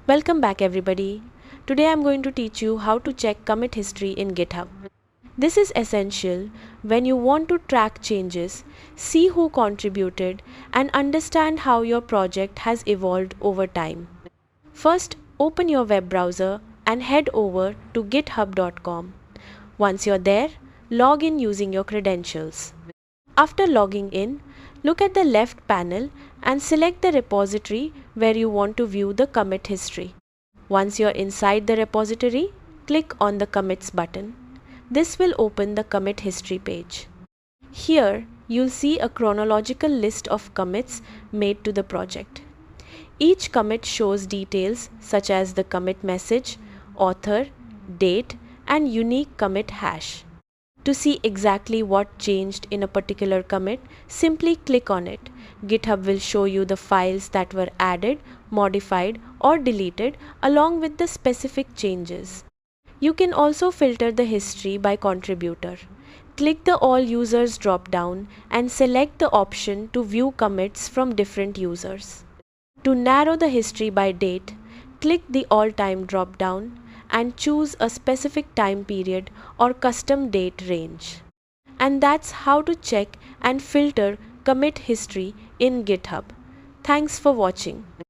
Welcome back everybody. Today I'm going to teach you how to check commit history in GitHub. This is essential when you want to track changes, see who contributed, and understand how your project has evolved over time. First, open your web browser and head over to github.com. Once you're there, log in using your credentials. After logging in, look at the left panel and select the repository where you want to view the commit history. Once you're inside the repository, click on the Commits button. This will open the commit history page. Here, you'll see a chronological list of commits made to the project. Each commit shows details such as the commit message, author, date, and unique commit hash. To see exactly what changed in a particular commit, simply click on it. GitHub will show you the files that were added, modified, or deleted along with the specific changes. You can also filter the history by contributor. Click the All Users drop-down and select the option to view commits from different users. To narrow the history by date, click the All Time drop-down and choose a specific time period or custom date range. And that's how to check and filter commit history in GitHub. Thanks for watching.